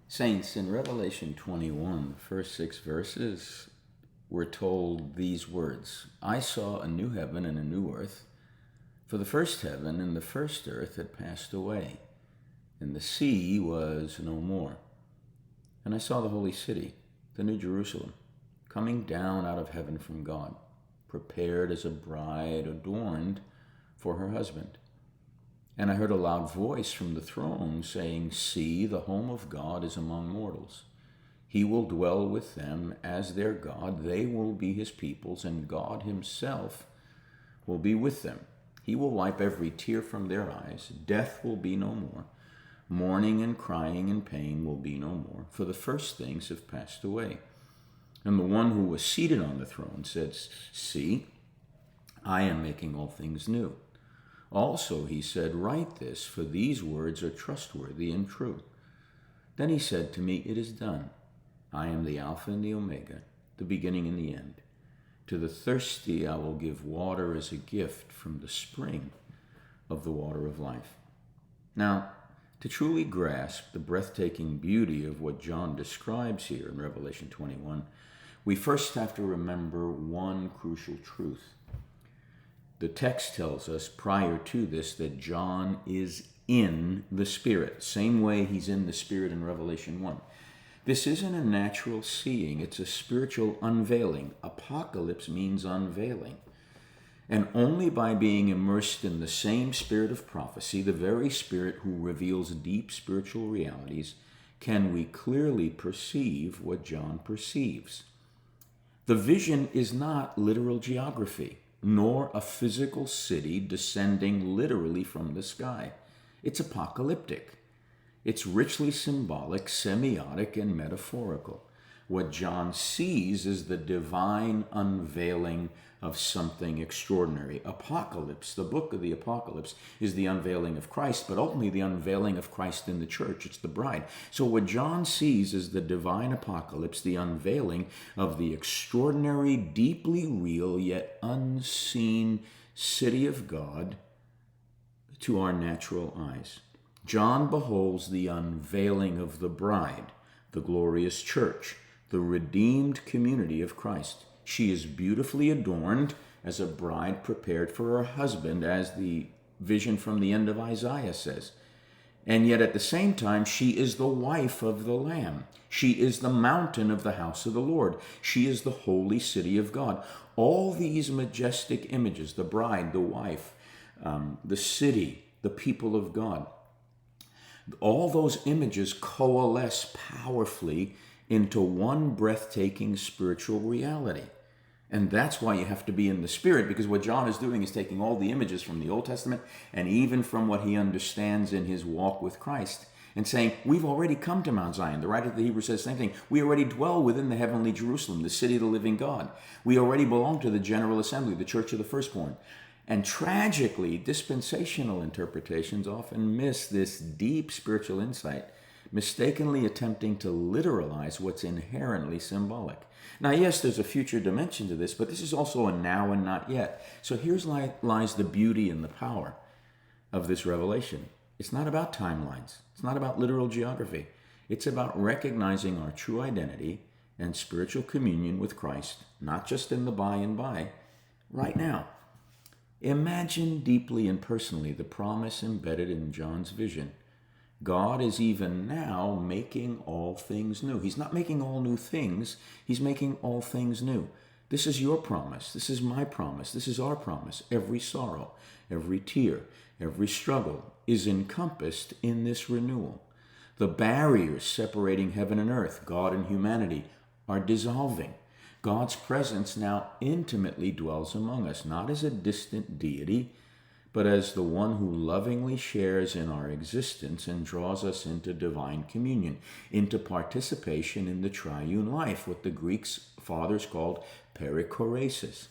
Saints, in Revelation 21, the first 6 verses, we're told these words: I saw a new heaven and a new earth, for the first heaven and the first earth had passed away, and the sea was no more. And I saw the holy city, the new Jerusalem, coming down out of heaven from God, prepared as a bride adorned for her husband. And I heard a loud voice from the throne saying, See, the home of God is among mortals. He will dwell with them as their God. They will be his peoples, and God himself will be with them. He will wipe every tear from their eyes. Death will be no more. Mourning and crying and pain will be no more, for the first things have passed away. And the one who was seated on the throne said, See, I am making all things new. Also, he said, Write this, for these words are trustworthy and true. Then he said to me, It is done. I am the Alpha and the Omega, the beginning and the end. To the thirsty I will give water as a gift from the spring of the water of life. Now, to truly grasp the breathtaking beauty of what John describes here in Revelation 21, we first have to remember one crucial truth. The text tells us prior to this that John is in the Spirit, same way he's in the Spirit in Revelation 1. This isn't a natural seeing, it's a spiritual unveiling. Apocalypse means unveiling. And only by being immersed in the same spirit of prophecy, the very spirit who reveals deep spiritual realities, can we clearly perceive what John perceives. The vision is not literal geography, nor a physical city descending literally from the sky. It's apocalyptic. It's richly symbolic, semiotic, and metaphorical. What John sees is the divine unveiling of something extraordinary. Apocalypse, the book of the Apocalypse, is the unveiling of Christ, but ultimately the unveiling of Christ in the church. It's the bride. So what John sees is the divine apocalypse, the unveiling of the extraordinary, deeply real, yet unseen city of God to our natural eyes. John beholds the unveiling of the bride, the glorious church, the redeemed community of Christ. She is beautifully adorned as a bride prepared for her husband, as the vision from the end of Isaiah says. And yet at the same time, she is the wife of the Lamb. She is the mountain of the house of the Lord. She is the holy city of God. All these majestic images, the bride, the wife, the city, the people of God, all those images coalesce powerfully into one breathtaking spiritual reality. And that's why you have to be in the Spirit, because what John is doing is taking all the images from the Old Testament and even from what he understands in his walk with Christ and saying, we've already come to Mount Zion. The writer of the Hebrews says the same thing. We already dwell within the heavenly Jerusalem, the city of the living God. We already belong to the General Assembly, the church of the firstborn. And tragically, dispensational interpretations often miss this deep spiritual insight, mistakenly attempting to literalize what's inherently symbolic. Now, yes, there's a future dimension to this, but this is also a now and not yet. So here's lies the beauty and the power of this revelation. It's not about timelines. It's not about literal geography. It's about recognizing our true identity and spiritual communion with Christ, not just in the by and by, right now. Imagine deeply and personally the promise embedded in John's vision. God is even now making all things new. He's not making all new things. He's making all things new. This is your promise. This is my promise. This is our promise. Every sorrow, every tear, every struggle is encompassed in this renewal. The barriers separating heaven and earth, God and humanity, are dissolving. God's presence now intimately dwells among us, not as a distant deity, but as the one who lovingly shares in our existence and draws us into divine communion, into participation in the triune life, what the Greek fathers called perichoresis.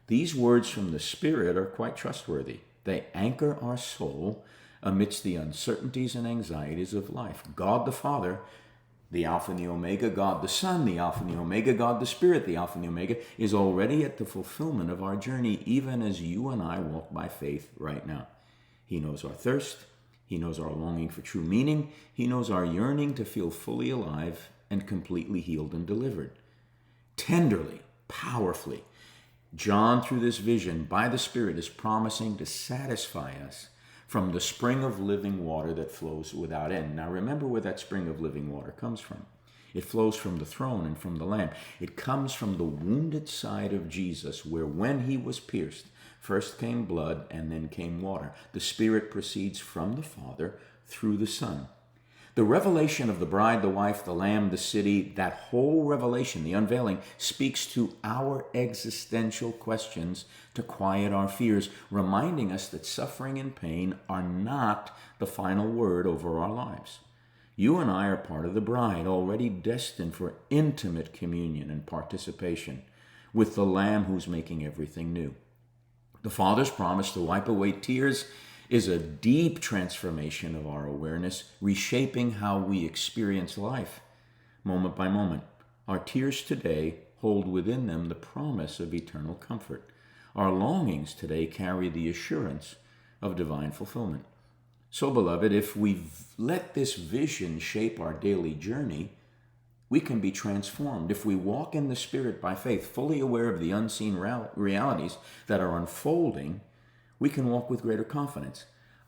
These words from the Spirit are quite trustworthy. They anchor our soul amidst the uncertainties and anxieties of life. God the Father, the Alpha and the Omega, God the Son, the Alpha and the Omega, God the Spirit, the Alpha and the Omega, is already at the fulfillment of our journey, even as you and I walk by faith right now. He knows our thirst. He knows our longing for true meaning. He knows our yearning to feel fully alive and completely healed and delivered. Tenderly, powerfully, John, through this vision, by the Spirit, is promising to satisfy us from the spring of living water that flows without end. Now remember where that spring of living water comes from. It flows from the throne and from the Lamb. It comes from the wounded side of Jesus, where when he was pierced, first came blood and then came water. The Spirit proceeds from the Father through the Son. The revelation of the bride, the wife, the lamb, the city, that whole revelation, the unveiling, speaks to our existential questions to quiet our fears, reminding us that suffering and pain are not the final word over our lives. You and I are part of the bride, already destined for intimate communion and participation with the Lamb who's making everything new. The Father's promise to wipe away tears is a deep transformation of our awareness, reshaping how we experience life, moment by moment. Our tears today hold within them the promise of eternal comfort. Our longings today carry the assurance of divine fulfillment. So, beloved, if we let this vision shape our daily journey, we can be transformed. If we walk in the Spirit by faith, fully aware of the unseen realities that are unfolding, we can walk with greater confidence.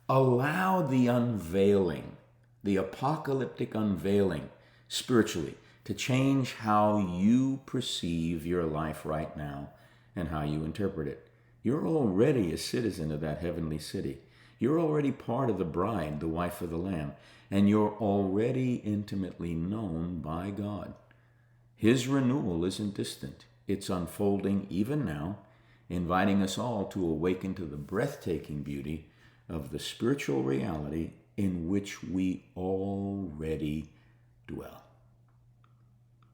Allow the unveiling, the apocalyptic unveiling, spiritually, to change how you perceive your life right now and how you interpret it. You're already a citizen of that heavenly city. You're already part of the bride, the wife of the Lamb, and you're already intimately known by God. His renewal isn't distant. It's unfolding even now, inviting us all to awaken to the breathtaking beauty of the spiritual reality in which we already dwell.